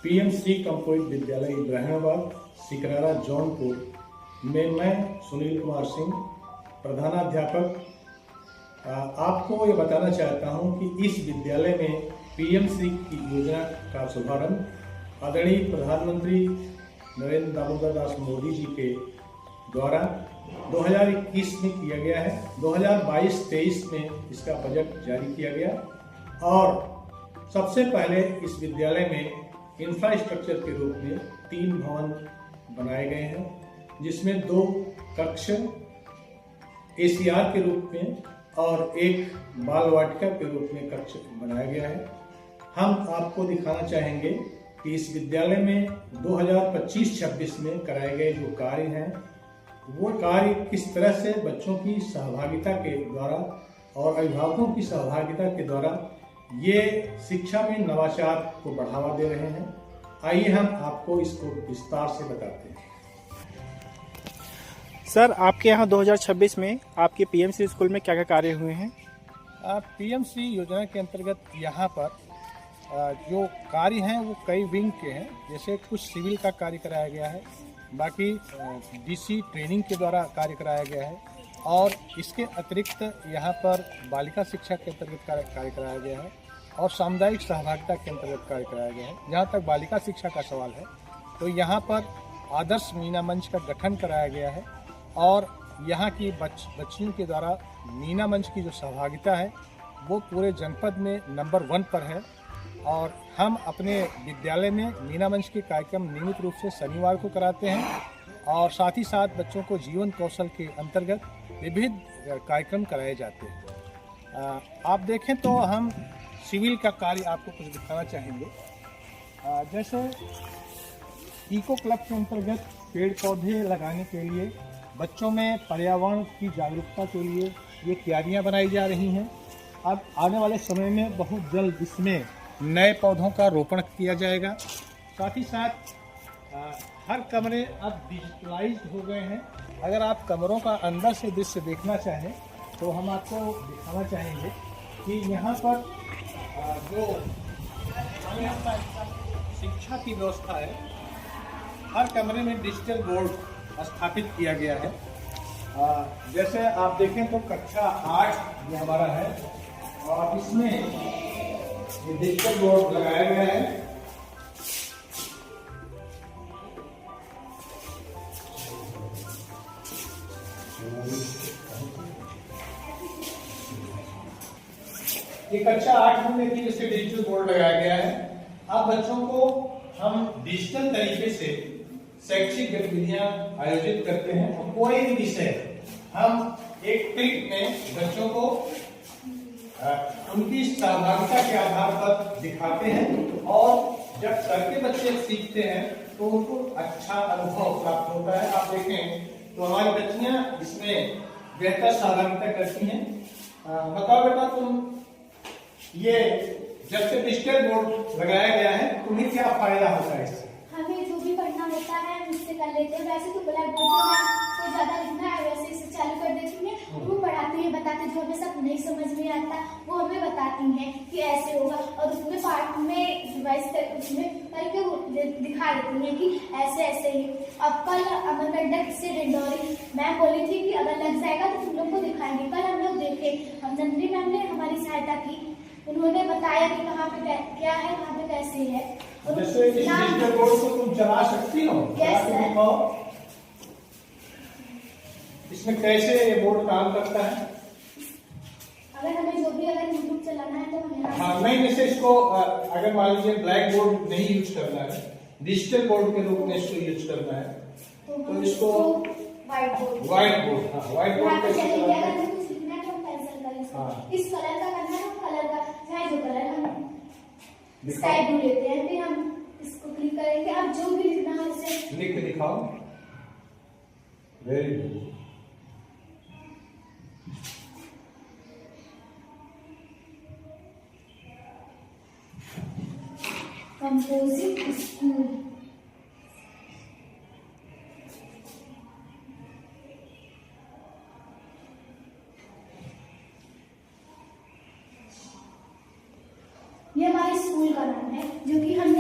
PMC composite विद्यालय इब्राहिमाबाद सिकरारा जौनपुर में मैं सुनील कुमार सिंह प्रधानाध्यापक आपको ये बताना चाहता हूँ कि इस विद्यालय में पीएमसी की योजना का शुभारंभ आदरणीय प्रधानमंत्री नरेंद्र दामोदर दास मोदी जी के द्वारा 2021 में किया गया है। 2022-23 में इसका बजट जारी किया गया और सबसे पहले इस विद्यालय में इंफ्रास्ट्रक्चर के रूप में 3 भवन बनाए गए हैं, जिसमें 2 कक्ष एसीआर के रूप में और 1 बाल वाटिका के रूप में कक्ष बनाया गया है। हम आपको दिखाना चाहेंगे कि इस विद्यालय में 2025-26 में कराए गए जो कार्य हैं वो कार्य किस तरह से बच्चों की सहभागिता के द्वारा और अभिभावकों की सहभागिता के द्वारा ये शिक्षा में नवाचार को बढ़ावा दे रहे हैं। आइए हम आपको इसको विस्तार से बताते हैं। सर, आपके यहाँ 2026 में आपके पीएमसी स्कूल में क्या क्या कार्य हुए हैं? पीएमसी योजना के अंतर्गत यहाँ पर जो कार्य हैं वो कई विंग के हैं। जैसे कुछ सिविल का कार्य कराया गया है, बाकी डीसी ट्रेनिंग के द्वारा कार्य कराया गया है और इसके अतिरिक्त यहाँ पर बालिका शिक्षा के अंतर्गत कार्य कराया गया है और सामुदायिक सहभागिता के अंतर्गत कार्य कराया गया है। जहाँ तक बालिका शिक्षा का सवाल है तो यहाँ पर आदर्श मीना मंच का गठन कराया गया है और यहाँ की बच्चियों के द्वारा मीना मंच की जो सहभागिता है वो पूरे जनपद में नंबर 1 पर है। और हम अपने विद्यालय में मीना मंच के कार्यक्रम नियमित रूप से शनिवार को कराते हैं और साथ ही साथ बच्चों को जीवन कौशल के अंतर्गत विविध कार्यक्रम कराए जाते हैं। आप देखें तो हम सिविल का कार्य आपको कुछ दिखाना चाहेंगे। जैसे इको क्लब के अंतर्गत पेड़ पौधे लगाने के लिए बच्चों में पर्यावरण की जागरूकता के लिए ये क्यारियाँ बनाई जा रही हैं। अब आने वाले समय में बहुत जल्द इसमें नए पौधों का रोपण किया जाएगा। साथ ही साथ हर कमरे अब डिजिटलाइज हो गए हैं। अगर आप कमरों का अंदर से दृश्य देखना चाहें तो हम आपको दिखाना चाहेंगे कि यहाँ पर जो शिक्षा की व्यवस्था है, हर कमरे में डिजिटल बोर्ड स्थापित किया गया है। जैसे आप देखें तो कक्षा 8 ये हमारा है और इसमें ये डिजिटल बोर्ड लगाया गया है। ये कक्षा 8 में देखिए इससे डिजिटल बोर्ड लगाया गया है। अब बच्चों को हम डिजिटल तरीके से शैक्षिक गतिविधियां आयोजित करते हैं और कोई भी विषय हम एक क्लिक में बच्चों को उनकी सहभागिता के आधार पर दिखाते हैं और जब करके बच्चे सीखते हैं तो उनको अच्छा अनुभव प्राप्त होता है। आप देखें तो हमारी बच्चियां इसमें बेहतर सहभागिता करती हैं। बताओ बेटा, तुम ये जब से डिजिटल बोर्ड लगाया गया है तुम्हें क्या फायदा होता है इससे? हमें जो भी पढ़ना होता है उससे कर लेते हैं। वैसे तो ब्लैक बोर्ड पर ज्यादा लिखना है, वैसे इसे चालू कर देती हैं, वो पढ़ाती है, बताते जो हमें सब नहीं समझ में आता वो हमें बताती हैं कि ऐसे होगा और उसमें पार्ट में रिवाइज कर उसमें करके दिखा देती हैं कि ऐसे ऐसे ही। अब कल अमरकंटक से डिंडोरी मैम बोली थी कि अगर लग जाएगा तो तुम लोग को दिखाएंगे। कल हम लोग देखे, हम नंदनी मैम ने हमारी सहायता की, उन्होंने बताया कि कहाँ पे क्या है, कहाँ पे कैसे है। जैसे इस डिजिटल बोर्ड को तुम चला सकती हो? Yes sir. इसमें कैसे ये बोर्ड काम करता है? अगर हमें जो भी अगर यूट्यूब चलाना है तो हमें हाँ, नहीं, जैसे इसको अगर मान लीजिए ब्लैक बोर्ड नहीं यूज करना है, डिजिटल बोर्ड के रूप में इसको यूज करना है तो इसको व्हाइट बोर्ड व्हाइट बोर्ड कैसे चलाना है? कुछ लिखना है तो पेंसिल का हाँ। इस कलर का करना है, कलर का चाहे जो कलर हम स्काई ब्लू लेते हैं फिर हम इसको क्लिक करेंगे। अब जो भी लिखना है उसे लिख के दिखाओ। Very good. Composite school. ये हमारे स्कूल का नाम है जो कि हम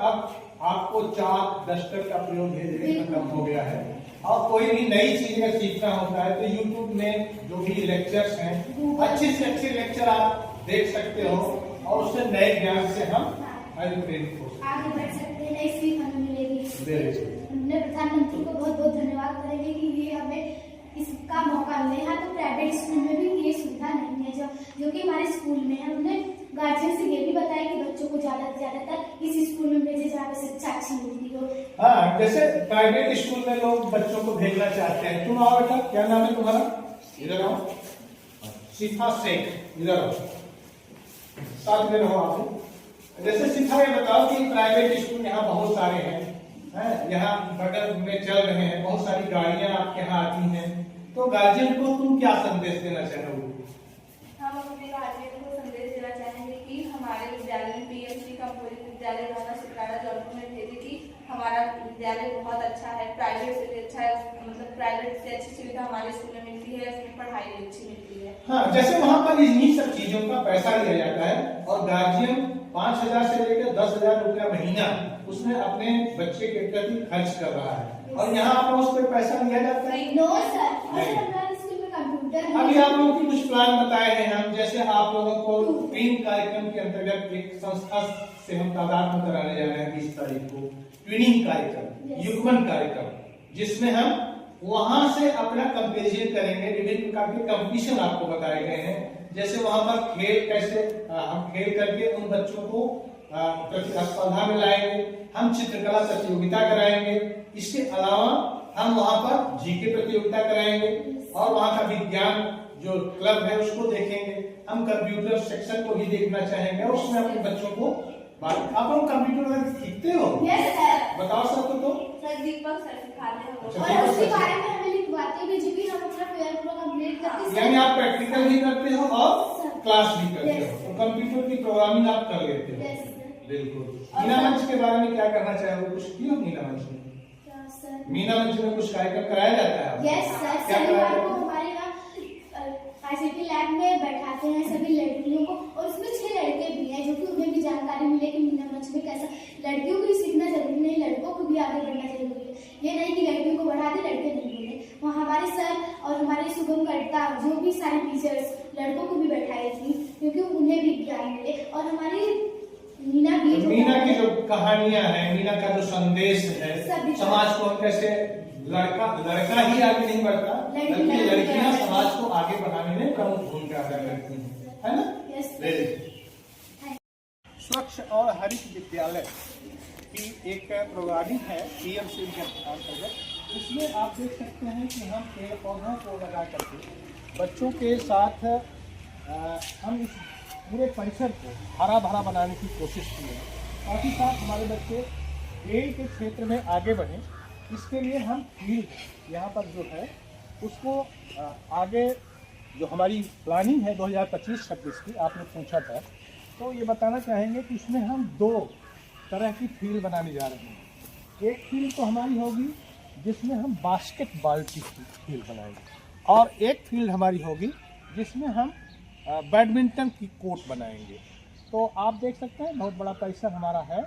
अब आपको चाक डस्टर का प्रयोग धीरे धीरे खत्म हो गया है, और कोई भी नई चीज अगर सीखना होता है तो यूट्यूब में जो भी लेक्चर्स हैं, अच्छे से अच्छे लेक्चर आप देख सकते हो, और उससे नए ज्ञान से हम प्रेरित हो सकते आगे बढ़ सकते हैं, नई सीख हमें मिलेगी। हैं। हमने प्रधानमंत्री को बहुत बहुत धन्यवाद करेंगे कि ये हमें इसका मौका मिला। यहाँ तो प्राइवेट स्कूल में भी ये सुविधा नहीं है जो कि हमारे स्कूल में है। हमने गार्जियन से ये भी बताया कि बच्चों को ज्यादा से ज्यादातर इस स्कूल में भेजे जहाँ पे शिक्षा अच्छी मिलती हो। हाँ, जैसे प्राइवेट स्कूल में लोग बच्चों को भेजना चाहते हैं। तुम आओ बेटा, क्या नाम है तुम्हारा? इधर आओ। शिफा शेख, इधर आओ, साथ में रहो आप। जैसे शिफा, ये बताओ कि प्राइवेट स्कूल यहाँ बहुत सारे हैं, यहाँ बगल में चल रहे हैं, बहुत सारी गाड़ियां आपके यहाँ आती हैं, तो गार्जियन को तुम क्या संदेश देना चाहोगे? हम अपने गार्जियन को संदेश देना चाहेंगे कि हमारे विद्यालय में पीएमसी का विद्यालय द्वारा सुप्राड़ा जौनपुर में भेजे कि हमारा विद्यालय बहुत अच्छा है, प्राइवेट से अच्छा है, मतलब प्राइवेट से अच्छी सुविधा हमारे स्कूल में मिलती है, इसमें पढ़ाई भी अच्छी मिलती है। हाँ, जैसे वहाँ पर इन्हीं सब चीजों का पैसा लिया जाता है, और गार्जियन 5,000 से लेकर 10,000 रुपया महीना उसमें अपने बच्चे के प्रति खर्च कर रहा है, और यहाँ पर उस पर पैसा लिया जाता है। नो सर, हमारे स्कूल में कंप्यूटर है। अभी आप लोगों की कुछ प्लान बताए हैं हम, जैसे आप लोगों को ट्विन कार्यक्रम के अंतर्गत एक संस्था से हम तादाद में कराने जा रहे हैं 20 तारीख को, ट्विनिंग कार्यक्रम, युग्मन कार्यक्रम, जिसमें हम वहां से अपना कंपेरिजन करेंगे। विभिन्न प्रकार के कंपटीशन आपको बताए गए हैं, जैसे वहां पर खेल कैसे हम खेल करके उन बच्चों को प्रतिस्पर्धा में लाएंगे, हम चित्रकला प्रतियोगिता कराएंगे, इसके अलावा हम वहां पर जीके प्रतियोगिता कराएंगे, और वहां का विज्ञान जो क्लब है उसको देखेंगे, हम कंप्यूटर सेक्शन को भी देखना चाहेंगे, और उसमें अपने बच्चों को आप लोग कंप्यूटर सीखते हो? Yes sir. बताओ सबको। तो सर दीपक सर सिखाते हैं अच्छा, और उसके बारे में हमें लिखवाते भी, जो भी हम अपना पेपर पूरा कंप्लीट करते हैं। यानी आप प्रैक्टिकल भी करते हो और क्लास भी करते हो, तो कंप्यूटर की प्रोग्रामिंग आप कर लेते हो। बिल्कुल। मीना मंच के बारे में क्या करना चाहोगे? कुछ किया मीना मंच में? मीना मंच में कुछ कार्यक्रम कराया जाता है? यस सर, क्या शनिवार को हमारे यहाँ आईसीटी लैब में बैठाते हैं सभी लड़कियों को, और उसमें 6 लड़के भी हैं, जो कि उन्हें भी जानकारी मिले कि मीना मंच में कैसा। लड़कियों को ही सीखना जरूरी नहीं, लड़कों को भी आगे बढ़ना जरूरी है। ये नहीं कि लड़कियों को बढ़ा दे, लड़के नहीं बोले। वहाँ हमारे सर और हमारे शुभम कर्ता, जो भी सारे टीचर्स लड़कों को भी बैठाई थी, क्योंकि उन्हें भी ज्ञान मिले। और हमारी मीना भी, मीना की जो कहानियां हैं, मीना का जो संदेश है, समाज को हम कैसे लड़का ही आगे नहीं बढ़ता, बल्कि लड़कियां समाज को आगे बढ़ाने में प्रमुख भूमिका अदा करती हैं, है ना? स्वच्छ और हरित विद्यालय की एक प्रोग्रामिंग है पीएमसी के अंतर्गत। इसमें आप देख सकते हैं कि हम पेड़ पौधों को लगा करके बच्चों के साथ हम इस पूरे परिसर को हरा भरा बनाने की कोशिश की है। साथ ही साथ हमारे बच्चे खेल के क्षेत्र में आगे बढ़ें, इसके लिए हम फील्ड यहाँ पर जो है उसको आगे जो हमारी प्लानिंग है 2025-26 की, आपने पूछा था, तो ये बताना चाहेंगे कि इसमें हम 2 तरह की फील्ड बनाने जा रहे हैं। एक फील्ड तो हमारी होगी जिसमें हम बास्केटबॉल की फील्ड बनाएंगे, और एक फील्ड हमारी होगी जिसमें हम बैडमिंटन की कोर्ट बनाएंगे। तो आप देख सकते हैं बहुत बड़ा परिसर हमारा है,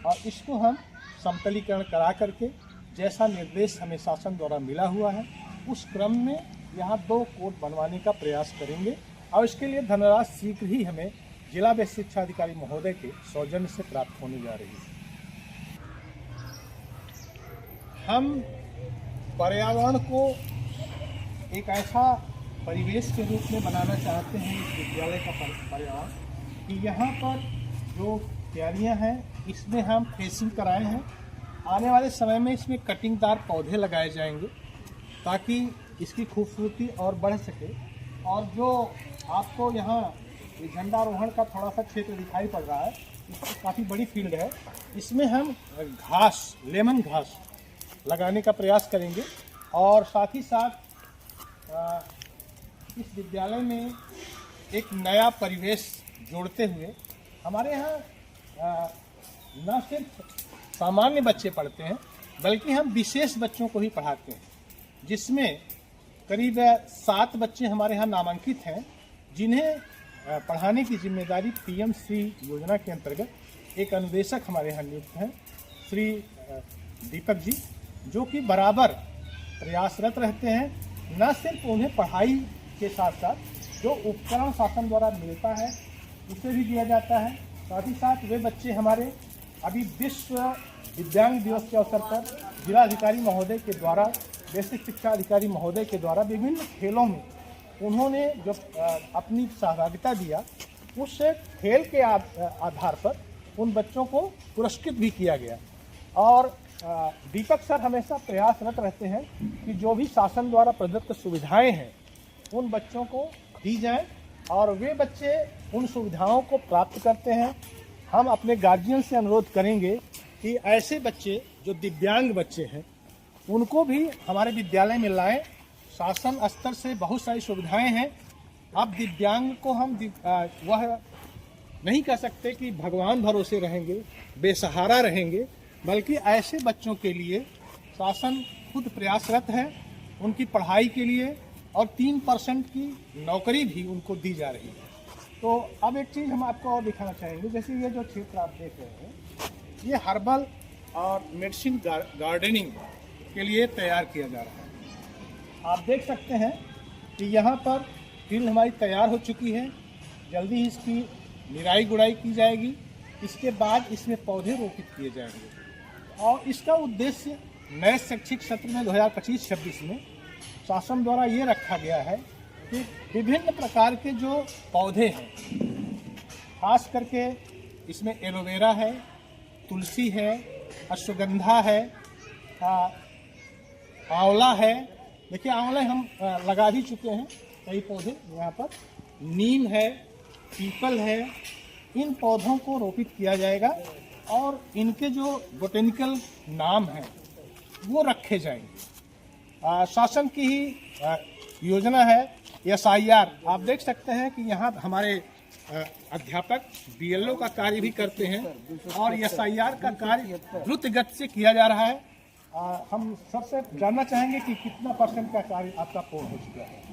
और इसको हम समतलीकरण करा करके, जैसा निर्देश हमें शासन द्वारा मिला हुआ है, उस क्रम में यहाँ 2 कोर्ट बनवाने का प्रयास करेंगे, और इसके लिए धनराशि शीघ्र ही हमें जिला व्यय शिक्षा अधिकारी महोदय के सौजन्य से प्राप्त होने जा रही है। हम पर्यावरण को एक ऐसा परिवेश के रूप में बनाना चाहते हैं, इस विद्यालय का पर्यावरण, कि यहाँ पर जो क्यारियाँ हैं इसमें हम फेंसिंग कराए हैं। आने वाले समय में इसमें कटिंगदार पौधे लगाए जाएंगे ताकि इसकी खूबसूरती और बढ़ सके। और जो आपको यहाँ ये झंडारोहण का थोड़ा सा क्षेत्र दिखाई पड़ रहा है, इसमें काफ़ी बड़ी फील्ड है, इसमें हम घास, लेमन घास लगाने का प्रयास करेंगे। और साथ ही साथ इस विद्यालय में एक नया परिवेश जोड़ते हुए हमारे यहाँ न सिर्फ सामान्य बच्चे पढ़ते हैं, बल्कि हम विशेष बच्चों को ही पढ़ाते हैं, जिसमें करीब 7 बच्चे हमारे यहाँ नामांकित हैं, जिन्हें पढ़ाने की जिम्मेदारी पीएमसी योजना के अंतर्गत एक अनुदेशक हमारे यहाँ नियुक्त हैं श्री दीपक जी, जो कि बराबर प्रयासरत रहते हैं। न सिर्फ उन्हें पढ़ाई के साथ साथ जो उपकरण शासन द्वारा मिलता है उसे भी दिया जाता है। साथ ही साथ वे बच्चे हमारे अभी विश्व दिव्यांग दिवस के अवसर पर जिलाधिकारी महोदय के द्वारा, बेसिक शिक्षा अधिकारी महोदय के द्वारा विभिन्न खेलों में उन्होंने जो अपनी सहभागिता दिया, उस खेल के आधार पर उन बच्चों को पुरस्कृत भी किया गया। और दीपक सर हमेशा प्रयासरत रहते हैं कि जो भी शासन द्वारा प्रदत्त सुविधाएं हैं उन बच्चों को दी जाएं और वे बच्चे उन सुविधाओं को प्राप्त करते हैं। हम अपने गार्जियन से अनुरोध करेंगे कि ऐसे बच्चे जो दिव्यांग बच्चे हैं उनको भी हमारे विद्यालय में लाएं। शासन स्तर से बहुत सारी सुविधाएं हैं। अब दिव्यांग को हम वह नहीं कह सकते कि भगवान भरोसे रहेंगे, बेसहारा रहेंगे, बल्कि ऐसे बच्चों के लिए शासन खुद प्रयासरत है उनकी पढ़ाई के लिए, और 3% की नौकरी भी उनको दी जा रही है। तो अब एक चीज़ हम आपको और दिखाना चाहेंगे, जैसे ये जो क्षेत्र आप देख रहे हैं ये हर्बल और मेडिसिन गार्डनिंग के लिए तैयार किया जा रहा है। आप देख सकते हैं कि यहाँ पर फील्ड हमारी तैयार हो चुकी है। जल्दी ही इसकी निराई गुड़ाई की जाएगी। इसके बाद इसमें पौधे रोपित किए जाएंगे और इसका उद्देश्य नए शैक्षिक सत्र में 2025-26 में शासन द्वारा ये रखा गया है कि विभिन्न प्रकार के जो पौधे हैं, खास करके इसमें एलोवेरा है, तुलसी है, अश्वगंधा है, आंवला है। देखिए आंवला हम लगा भी चुके हैं कई पौधे यहाँ पर, नीम है, पीपल है। इन पौधों को रोपित किया जाएगा और इनके जो बोटेनिकल नाम हैं वो रखे जाएंगे। शासन की ही योजना है SIR। आप देख सकते हैं कि यहाँ हमारे अध्यापक BLO का कार्य भी करते हैं और SIR का कार्य द्रुत गति से किया जा रहा है। हम सबसे जानना चाहेंगे कि कितना % का कार्य आपका पूर्ण हो चुका है?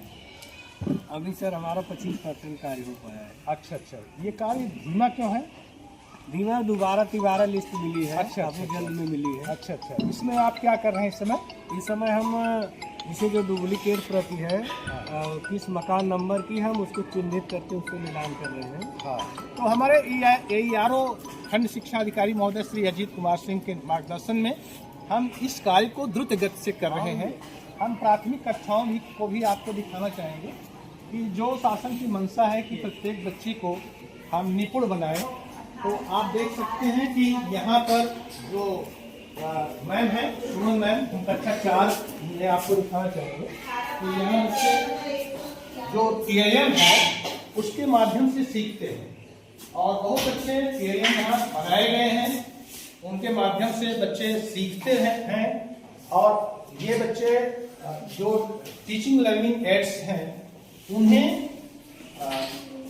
अभी सर हमारा 25% कार्य हो पाया है। अच्छा, ये कार्य धीमा क्यों है? धीमा तिबारा लिस्ट मिली है। अच्छा, काफी जल्द में मिली है। अच्छा, इसमें आप क्या कर रहे हैं इस समय? इस समय हम इसे जो डुप्लीकेट प्रति है किस मकान नंबर की, हम उसको चिन्हित करके उसको नीलाम कर रहे हैं। हाँ, तो हमारे AERO खंड शिक्षा अधिकारी महोदय श्री अजीत कुमार सिंह के मार्गदर्शन में हम इस कार्य को द्रुत गति से कर रहे हैं। हम प्राथमिक कक्षाओं को भी आपको दिखाना चाहेंगे कि जो शासन की मंशा है कि प्रत्येक बच्चे को हम निपुण बनाएं। तो आप देख सकते हैं कि यहाँ पर जो मैम है, सुमन मैम, हम कक्षा 4 में आपको दिखाना चाहेंगे कि यहाँ बच्चे जो TIM है उसके माध्यम से सीखते हैं और बहुत अच्छे TIM यहाँ बनाए गए हैं, उनके माध्यम से बच्चे सीखते हैं। और ये बच्चे जो टीचिंग लर्निंग एड्स हैं उन्हें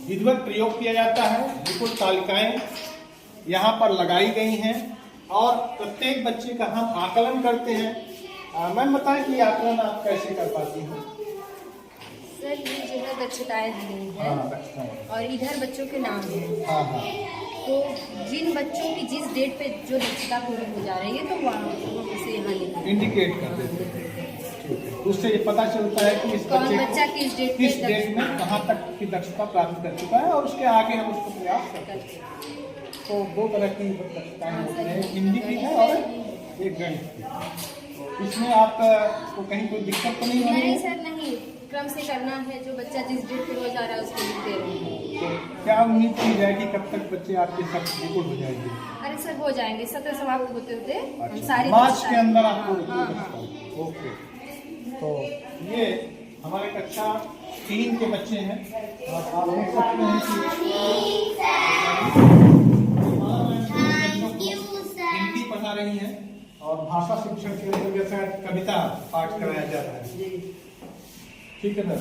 विधिवत प्रयोग किया जाता है। विपुल तालिकाएं यहाँ पर लगाई गई हैं और प्रत्येक बच्चे का हम आकलन करते हैं। मैम बताएं कि आकलन आप कैसे कर पाती हैं? सर ये जो है दक्षताएं दी गई है और इधर बच्चों के नाम है। तो जिन बच्चों की जिस डेट पे जो दक्षता पूर्ण हो जा रही है तो वहाँ उसे यहाँ इंडिकेट कर देते हैं। उससे ये पता चलता है कि इस बच्चा किस डेट में कहाँ तक की दक्षता प्राप्त कर चुका है और उसके आगे हम उसको प्रयास करते हैं। तो 2 तरह की दक्षताएं होती हैं, हिंदी की है और एक गणित की। तो इसमें आपको कहीं कोई दिक्कत तो नहीं हो रही है? सर नहीं, क्रम से करना है। जो बच्चा जिस डेट पे हो जा रहा है उसको लिखते रहेंगे। तो क्या उम्मीद की जाएगी कब तक बच्चे आपके सब निपुण हो जाएंगे? अरे सर हो जाएंगे, सत्र समाप्त होते होते हम सारी मार्च के अंदर आपको। ओके, तो ये हमारे कक्षा 3 के बच्चे हैं और आप देख सकते हैं कि हिंदी पढ़ा रही हैं और भाषा शिक्षण के अंतर्गत कविता पाठ कराया जा रहा है। ठीक है ना,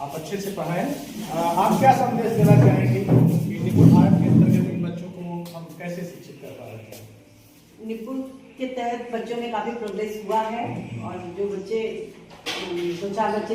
आप अच्छे से पढ़ाएं। आप क्या संदेश देना चाहेंगे कि निपुण भारत के अंतर्गत इन बच्चों को हम कैसे शिक्षित कर पा रहे हैं? निपुण के तहत बच्चों में काफी प्रोग्रेस हुआ है और जो बच्चे 2-4 बच्चे